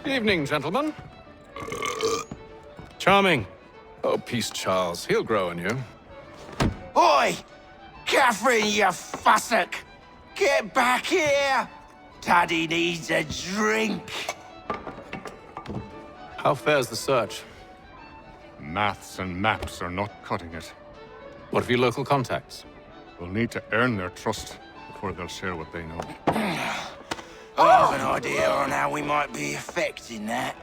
Evening, gentlemen. Charming. Oh, peace, Charles. He'll grow on you. Oi! Catherine, you fussock! Get back here! Taddy needs a drink. How fares the search? Maths and maps are not cutting it. What of your local contacts? We'll need to earn their trust before they'll share what they know. I have an idea on how we might be affecting that.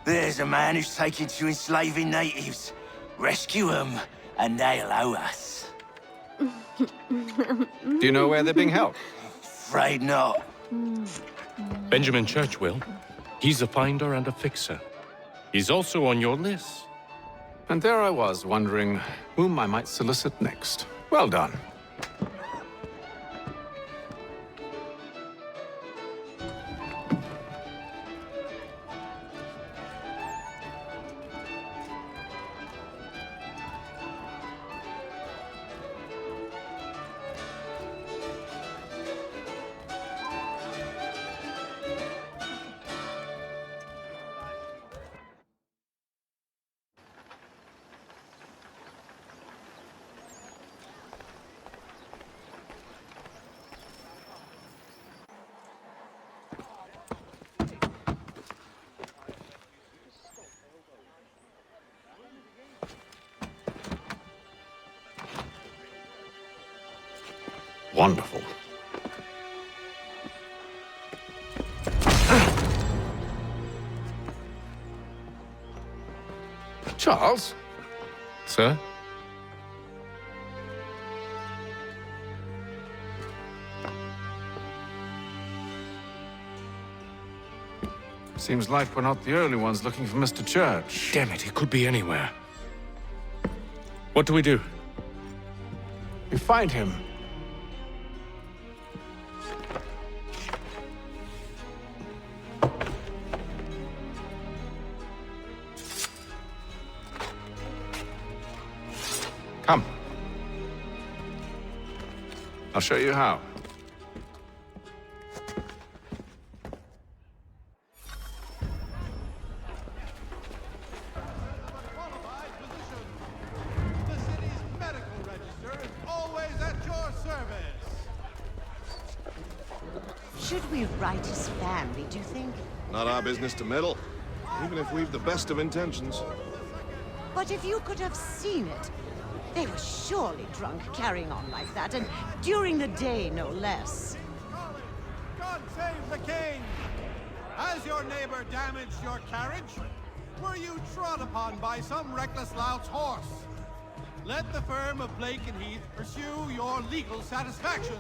There's a man who's taken to enslaving natives. Rescue them, and they'll owe us. Do you know where they're being held? Afraid not. Benjamin Church will. He's a finder and a fixer. He's also on your list. And there I was, wondering whom I might solicit next. Well done. Wonderful. Charles? Sir? Seems like we're not the only ones looking for Mr. Church. Damn it, he could be anywhere. What do we do? We find him. Come. I'll show you how. Should we write his family, do you think? Not our business to meddle, even if we've the best of intentions. But if you could have seen it, they were surely drunk carrying on like that, and during the day, no less. God save the king! Has your neighbor damaged your carriage? Were you trod upon by some reckless lout's horse? Let the firm of Blake and Heath pursue your legal satisfaction.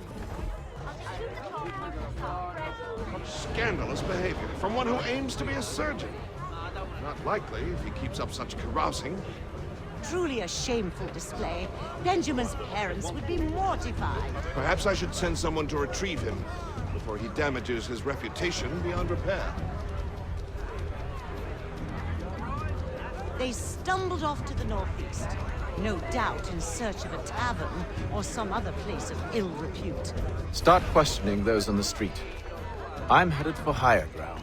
Scandalous behavior from one who aims to be a surgeon. Not likely if he keeps up such carousing. Truly a shameful display. Benjamin's parents would be mortified. Perhaps I should send someone to retrieve him before he damages his reputation beyond repair. They stumbled off to the northeast, no doubt in search of a tavern or some other place of ill repute. Start questioning those on the street. I'm headed for higher ground.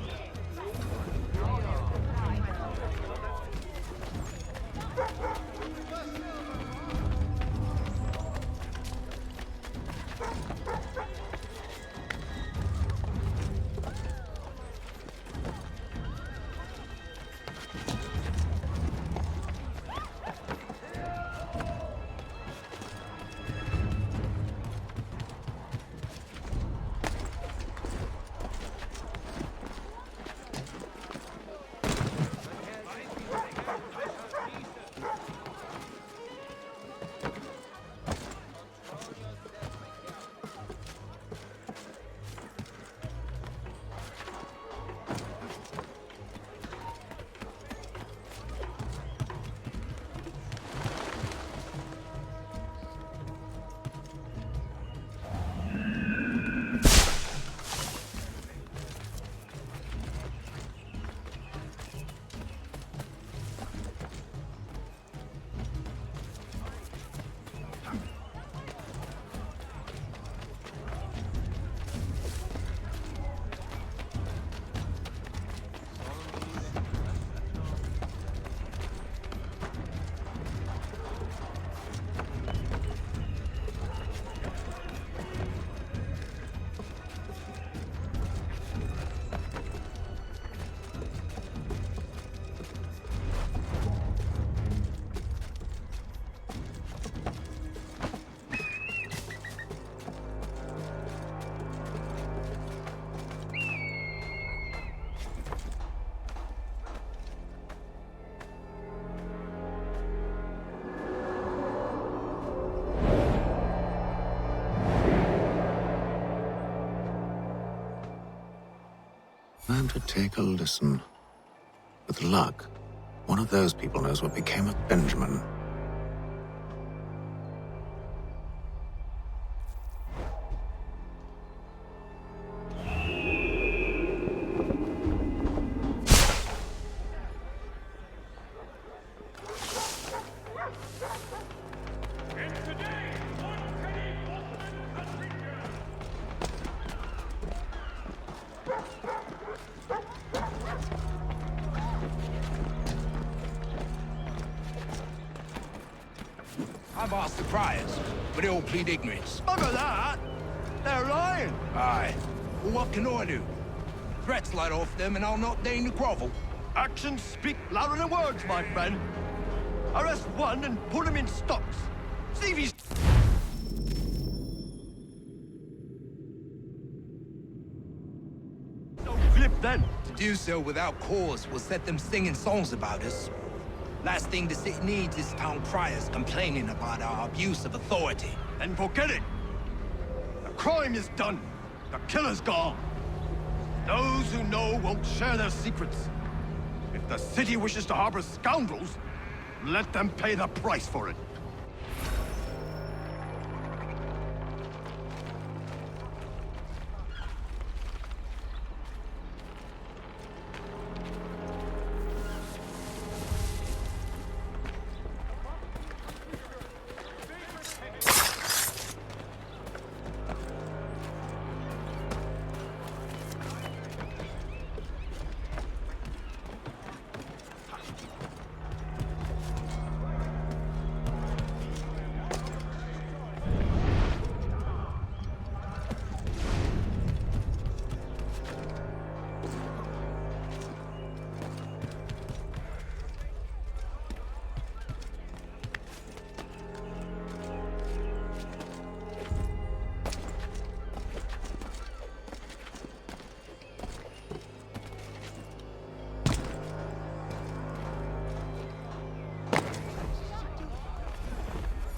Learn to take a listen. With luck, one of those people knows what became of Benjamin. I've asked the priors, but they all plead ignorance. Bugger that! They're lying! Aye. Well, what can I do? Threats light off them and I'll not deign to grovel. Actions speak louder than words, my friend. Arrest one and put him in stocks. See if he's... so flip then. To do so without cause will set them singing songs about us. Last thing the city needs is town criers complaining about our abuse of authority. Then forget it. The crime is done. The killer's gone. Those who know won't share their secrets. If the city wishes to harbor scoundrels, let them pay the price for it.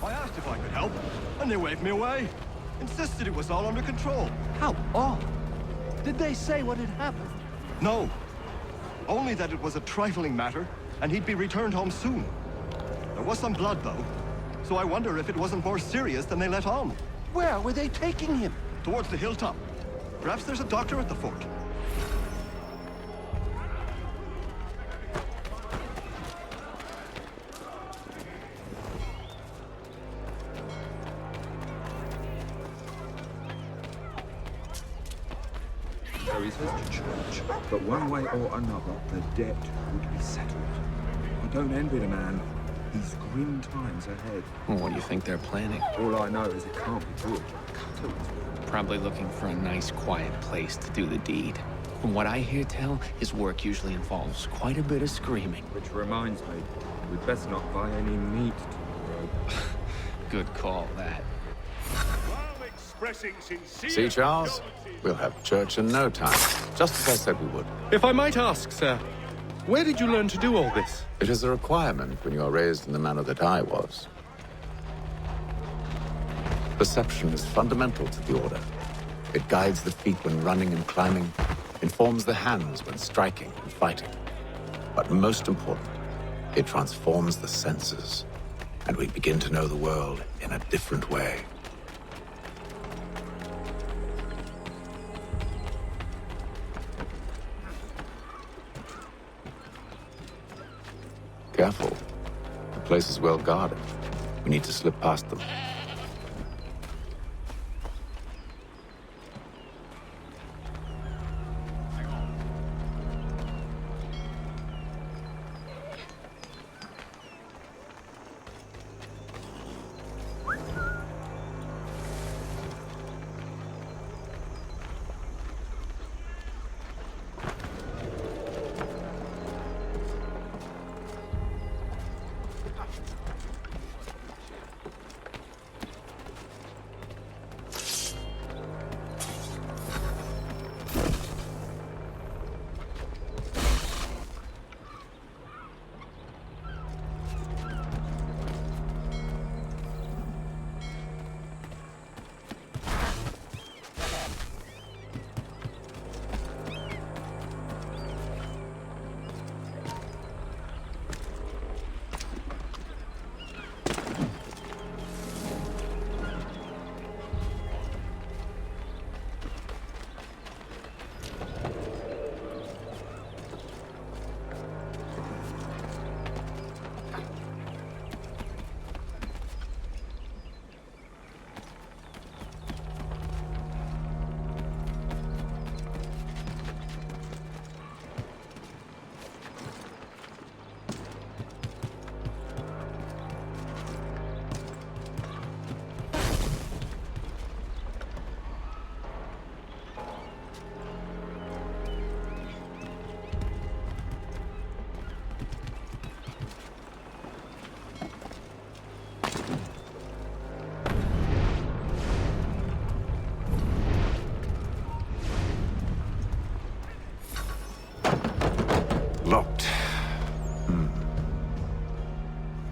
I asked if I could help, and they waved me away. Insisted it was all under control. How odd. Did they say what had happened? No. Only that it was a trifling matter, and he'd be returned home soon. There was some blood, though, so I wonder if it wasn't more serious than they let on. Where were they taking him? Towards the hilltop. Perhaps there's a doctor at the fort. So he says to church, but one way or another, the debt would be settled. I don't envy the man. He's grim times ahead. Well, what do you think they're planning? All I know is it can't be good. Probably looking for a nice, quiet place to do the deed. From what I hear tell, his work usually involves quite a bit of screaming. Which reminds me, we'd best not buy any meat tomorrow. Good call, that. See, Charles? We'll have church in no time, just as I said we would. If I might ask, sir, where did you learn to do all this? It is a requirement when you are raised in the manner that I was. Perception is fundamental to the Order. It guides the feet when running and climbing, informs the hands when striking and fighting. But most important, it transforms the senses, and we begin to know the world in a different way. Careful. The place is well guarded. We need to slip past them.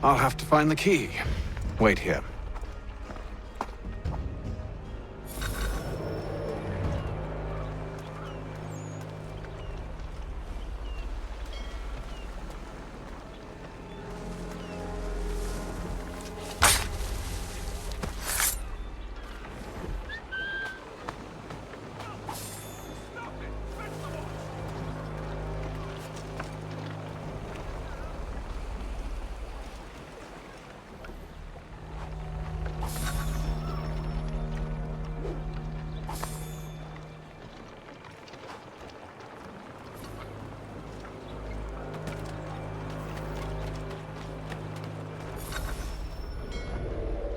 I'll have to find the key. Wait here.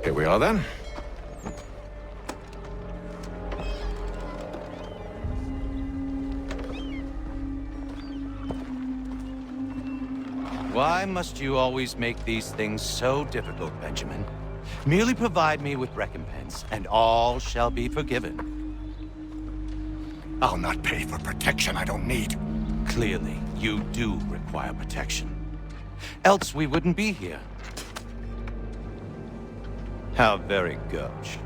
Here we are then. Why must you always make these things so difficult, Benjamin? Merely provide me with recompense, and all shall be forgiven. I'll not pay for protection I don't need. Clearly, you do require protection. Else we wouldn't be here. How very gauche.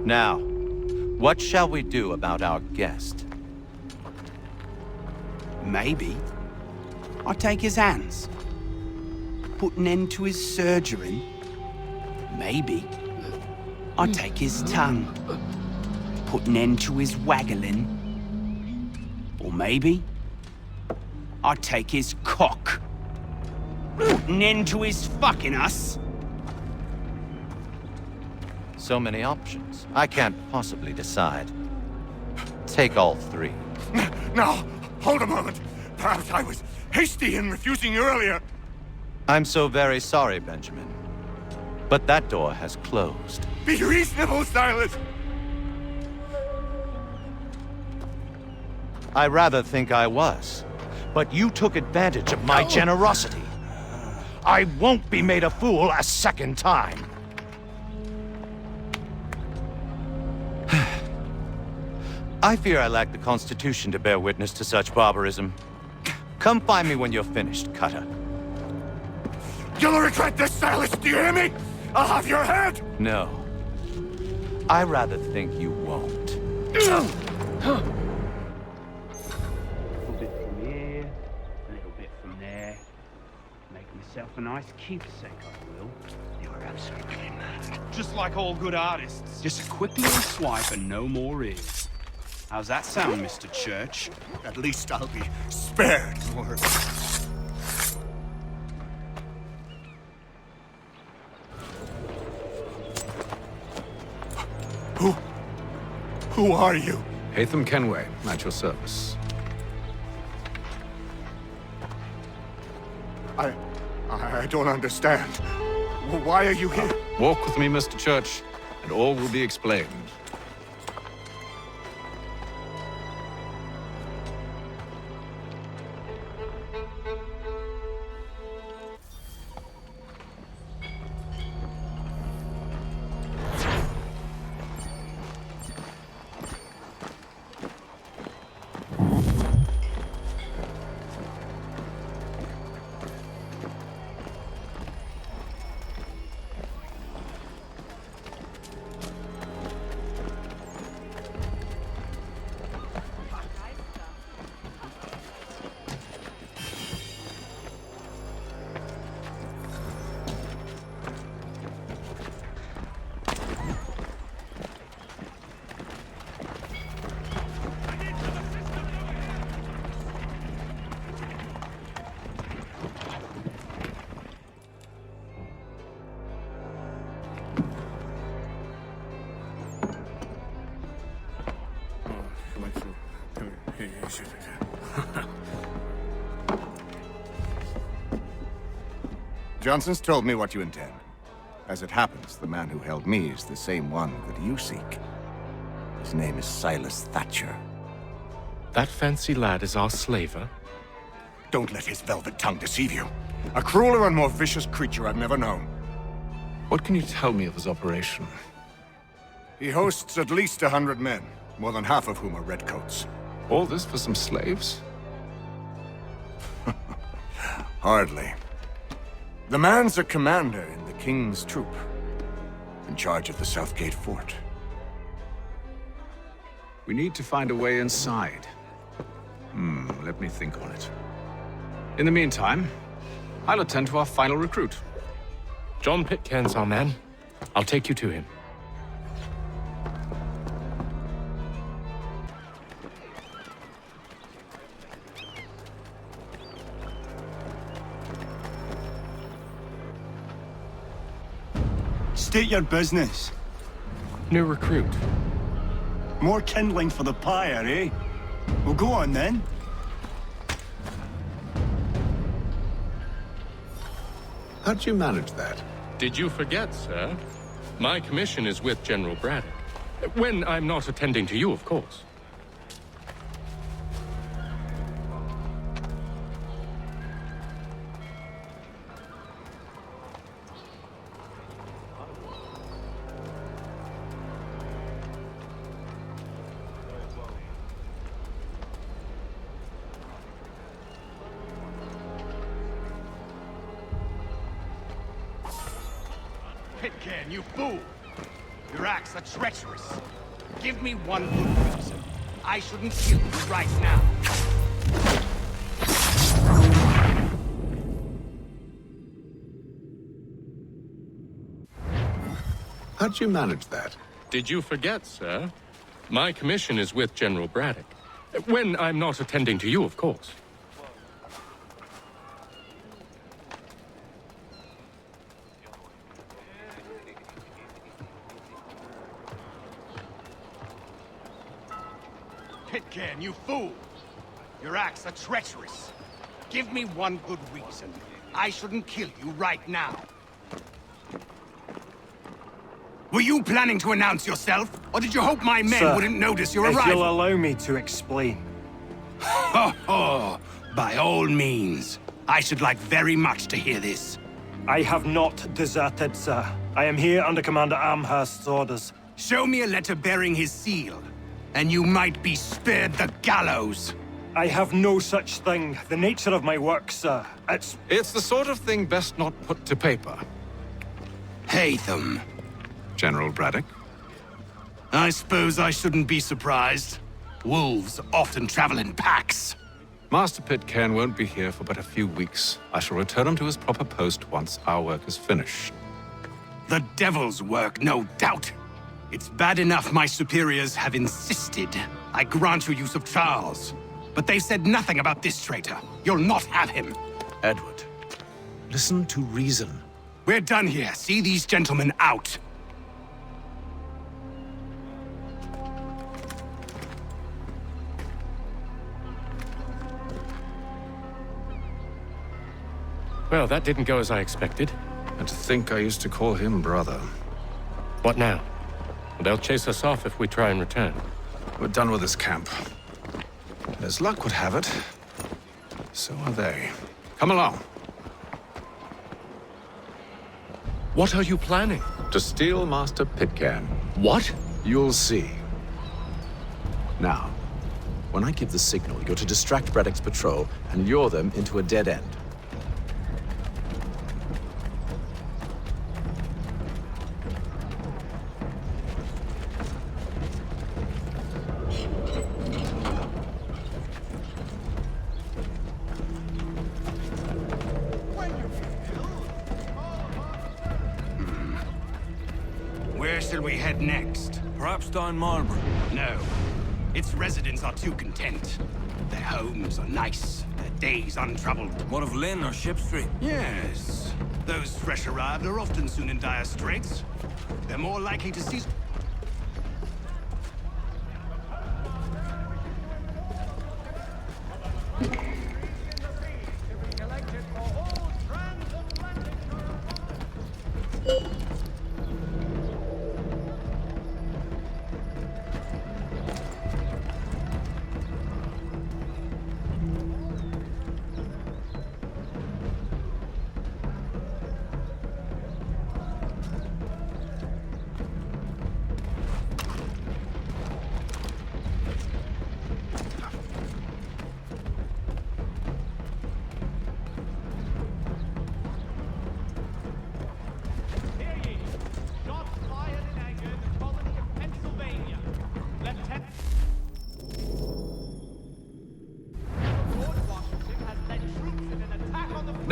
Now, what shall we do about our guest? Maybe I take his hands, put an end to his surgery. Maybe I take his tongue, put an end to his waggling. Or maybe I take his cock, put an end to his fucking us. So many options. I can't possibly decide. Take all three. No, hold a moment. Perhaps I was hasty in refusing you earlier. I'm so very sorry, Benjamin. But that door has closed. Be reasonable, Silas. I rather think I was. But you took advantage of my generosity. I won't be made a fool a second time. I fear I lack the constitution to bear witness to such barbarism. Come find me when you're finished, Cutter. You'll regret this, Silas, do you hear me? I'll have your head! No. I rather think you won't. A little bit from here, a little bit from there. Make myself a nice keepsake, I will. You're absolutely mad. Just like all good artists. Just a quick little swipe and no more is. How's that sound, Mr. Church? At least I'll be spared more. Who are you? Hatham Kenway, at your service. I don't understand. Why are you here? Walk with me, Mr. Church, and all will be explained. Johnson's told me what you intend. As it happens, the man who held me is the same one that you seek. His name is Silas Thatcher. That fancy lad is our slaver? Don't let his velvet tongue deceive you. A crueler and more vicious creature I've never known. What can you tell me of his operation? He hosts at least 100 men, more than half of whom are redcoats. All this for some slaves? Hardly. The man's a commander in the King's troop, in charge of the Southgate Fort. We need to find a way inside. Let me think on it. In the meantime, I'll attend to our final recruit. John Pitcairn's our man. I'll take you to him. State your business. New recruit. More kindling for the pyre, eh? Well, go on then. How'd you manage that? Did you forget, sir? My commission is with General Braddock. When I'm not attending to you, of course. Pitcairn, you fool! Your acts are treacherous. Give me one good reason. I shouldn't kill you right now. How'd you manage that? Did you forget, sir? My commission is with General Braddock. When I'm not attending to you, of course. Pitcairn, you fool! Your acts are treacherous. Give me one good reason. I shouldn't kill you right now. Were you planning to announce yourself? Or did you hope my men wouldn't notice your arrival? If you'll allow me to explain. Ho ho! By all means. I should like very much to hear this. I have not deserted, sir. I am here under Commander Amherst's orders. Show me a letter bearing his seal, and you might be spared the gallows. I have no such thing. The nature of my work, sir, It's the sort of thing best not put to paper. Hatham. General Braddock? I suppose I shouldn't be surprised. Wolves often travel in packs. Master Pitcairn won't be here for but a few weeks. I shall return him to his proper post once our work is finished. The devil's work, no doubt. It's bad enough my superiors have insisted I grant you use of Charles. But they've said nothing about this traitor. You'll not have him. Edward, listen to reason. We're done here. See these gentlemen out. Well, that didn't go as I expected. And to think I used to call him brother. What now? They'll chase us off if we try and return. We're done with this camp. And as luck would have it, so are they. Come along. What are you planning? To steal Master Pitcairn. What? You'll see. Now, when I give the signal, you're to distract Braddock's patrol and lure them into a dead end. Where shall we head next? Perhaps down Marlborough. No. Its residents are too content. Their homes are nice, their days untroubled. What of Lynn or Ship Street? Yes. Those fresh arrived are often soon in dire straits. They're more likely to see...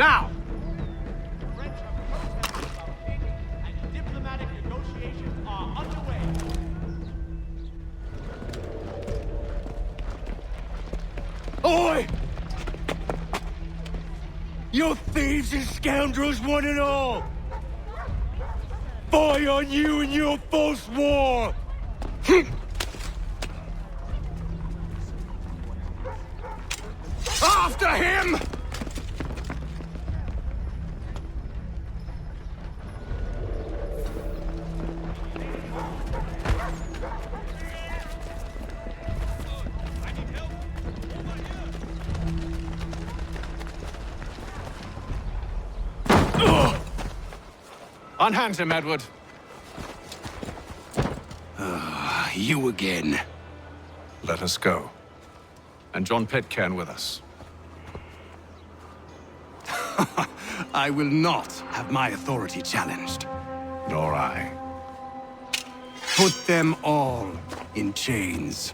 Now! Diplomatic negotiations are underway. Oi! You thieves and scoundrels, one and all! Fie on you and your false war! After him! Unhand him, Edward. You again. Let us go. And John Pitcairn with us. I will not have my authority challenged. Nor I. Put them all in chains.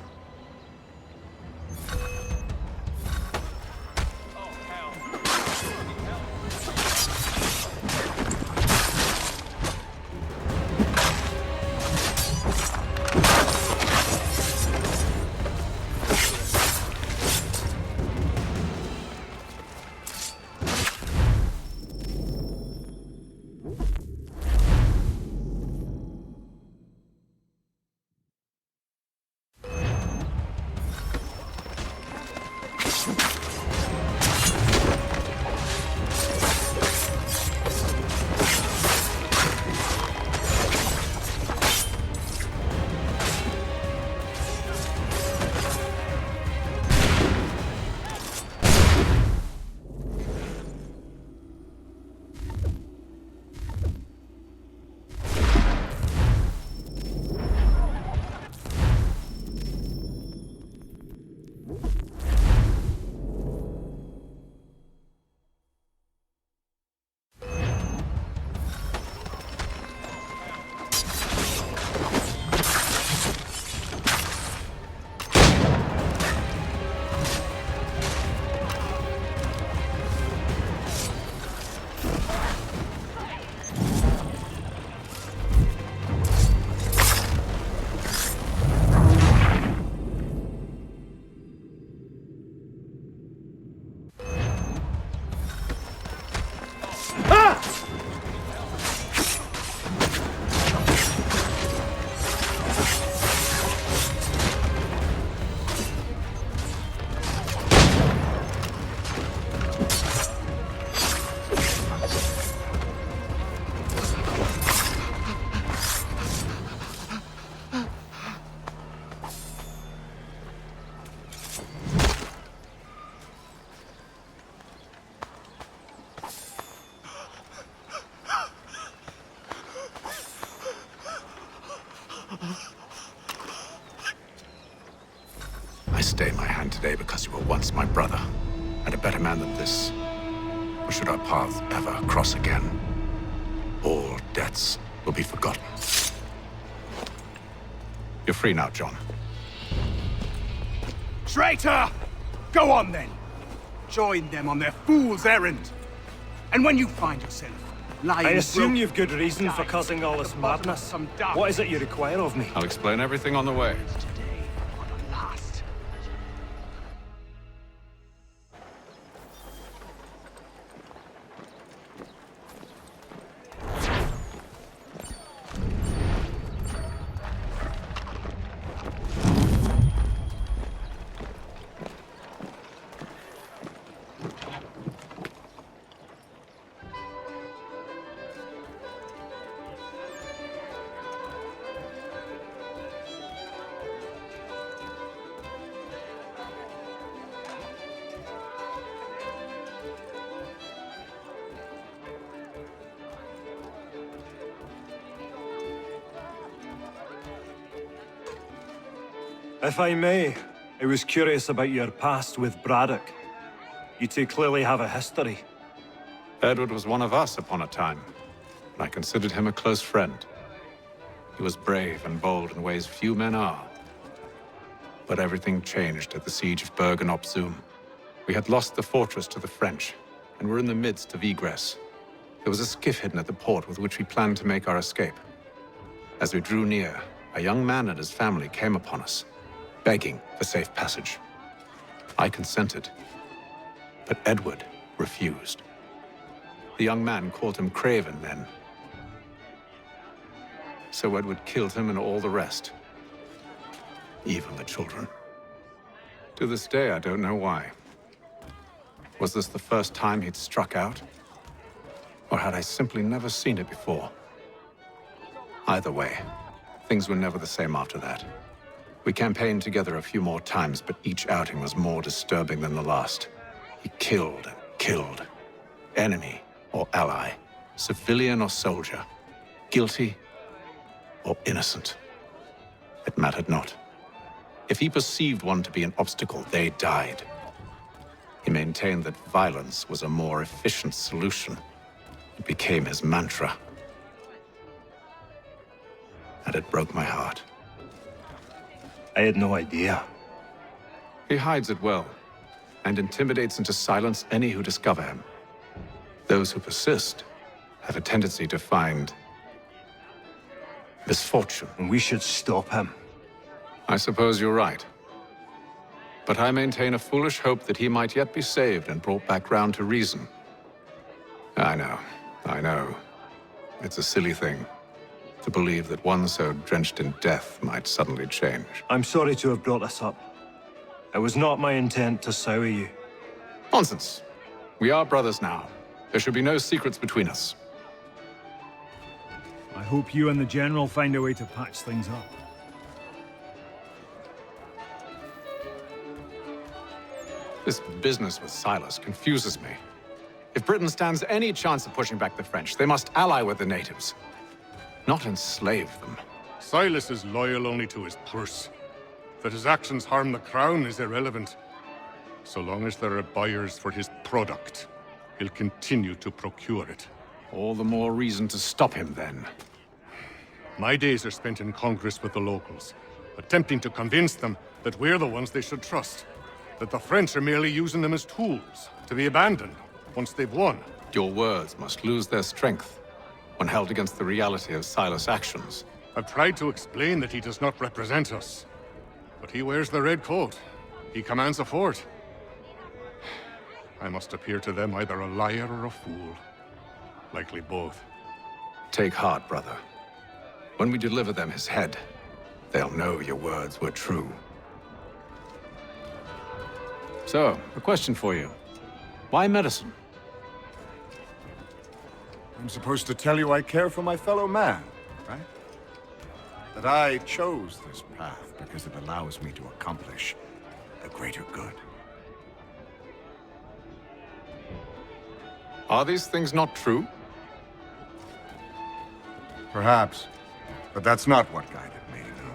I stay my hand today because you were once my brother, and a better man than this. Or should our paths ever cross again, all debts will be forgotten. You're free now, John. Traitor! Go on then. Join them on their fool's errand. And when you find yourself lying... I assume you've good reason for causing all this madness. What is it you require of me? I'll explain everything on the way. If I may, I was curious about your past with Braddock. You two clearly have a history. Edward was one of us upon a time, and I considered him a close friend. He was brave and bold in ways few men are. But everything changed at the siege of Bergen op Zoom. We had lost the fortress to the French, and were in the midst of egress. There was a skiff hidden at the port with which we planned to make our escape. As we drew near, a young man and his family came upon us, begging for safe passage. I consented, but Edward refused. The young man called him Craven then. So Edward killed him and all the rest, even the children. To this day, I don't know why. Was this the first time he'd struck out? Or had I simply never seen it before? Either way, things were never the same after that. We campaigned together a few more times, but each outing was more disturbing than the last. He killed and killed. Enemy or ally, civilian or soldier, guilty or innocent. It mattered not. If he perceived one to be an obstacle, they died. He maintained that violence was a more efficient solution. It became his mantra. And it broke my heart. I had no idea. He hides it well, and intimidates into silence any who discover him. Those who persist have a tendency to find misfortune. And we should stop him. I suppose you're right. But I maintain a foolish hope that he might yet be saved and brought back round to reason. I know. It's a silly thing to believe that one so drenched in death might suddenly change. I'm sorry to have brought this up. It was not my intent to sour you. Nonsense. We are brothers now. There should be no secrets between us. I hope you and the General find a way to patch things up. This business with Silas confuses me. If Britain stands any chance of pushing back the French, they must ally with the natives, not enslave them. Silas is loyal only to his purse. That his actions harm the crown is irrelevant. So long as there are buyers for his product, he'll continue to procure it. All the more reason to stop him, then. My days are spent in Congress with the locals, attempting to convince them that we're the ones they should trust. That the French are merely using them as tools, to be abandoned once they've won. Your words must lose their strength when held against the reality of Silas' actions. I've tried to explain that he does not represent us. But he wears the red coat. He commands a fort. I must appear to them either a liar or a fool. Likely both. Take heart, brother. When we deliver them his head, they'll know your words were true. So, a question for you. Why medicine? I'm supposed to tell you I care for my fellow man, right? That I chose this path because it allows me to accomplish a greater good. Are these things not true? Perhaps. But that's not what guided me, no.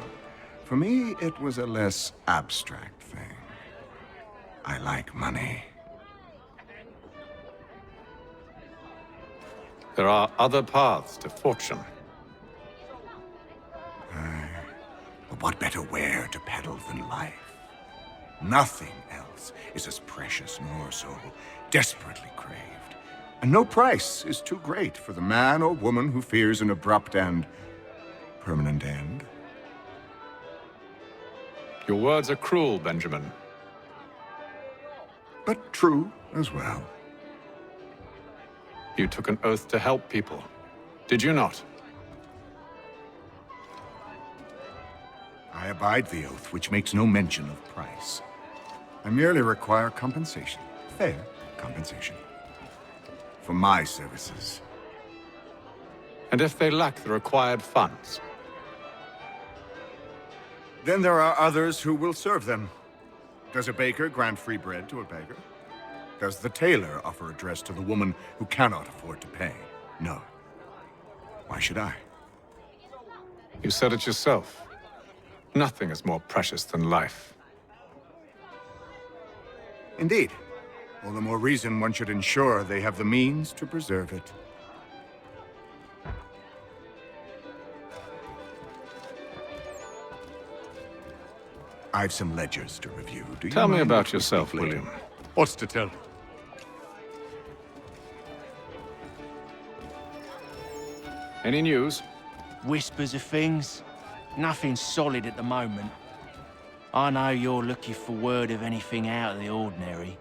For me, it was a less abstract thing. I like money. There are other paths to fortune. But what better ware to peddle than life? Nothing else is as precious nor so desperately craved. And no price is too great for the man or woman who fears an abrupt and permanent end. Your words are cruel, Benjamin. But true as well. You took an oath to help people, did you not? I abide the oath, which makes no mention of price. I merely require compensation, fair compensation, for my services. And if they lack the required funds? Then there are others who will serve them. Does a baker grant free bread to a beggar? Does the tailor offer a dress to the woman who cannot afford to pay? No. Why should I? You said it yourself. Nothing is more precious than life. Indeed. All the more reason one should ensure they have the means to preserve it. I've some ledgers to review. Do you Tell me mind about if we yourself, speak later? William. What's to tell? Any news? Whispers of things. Nothing solid at the moment. I know you're looking for word of anything out of the ordinary.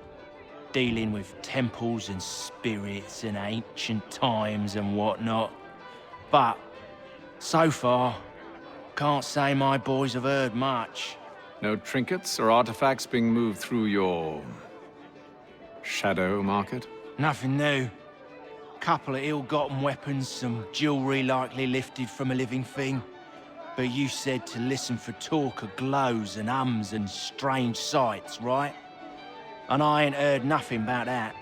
Dealing with temples and spirits and ancient times and whatnot. But, so far, can't say my boys have heard much. No trinkets or artifacts being moved through your... shadow market? Nothing new. Couple of ill-gotten weapons, some jewelry likely lifted from a living thing. But you said to listen for talk of glows and ums and strange sights, right? And I ain't heard nothing about that.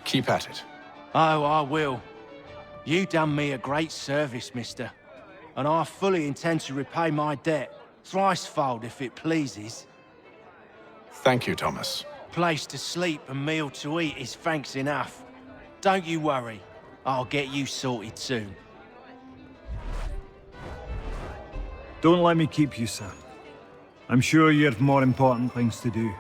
Keep at it. Oh, I will. You done me a great service, mister. And I fully intend to repay my debt. Thricefold, if it pleases. Thank you, Thomas. Place to sleep and meal to eat is thanks enough. Don't you worry. I'll get you sorted soon. Don't let me keep you, sir. I'm sure you have more important things to do.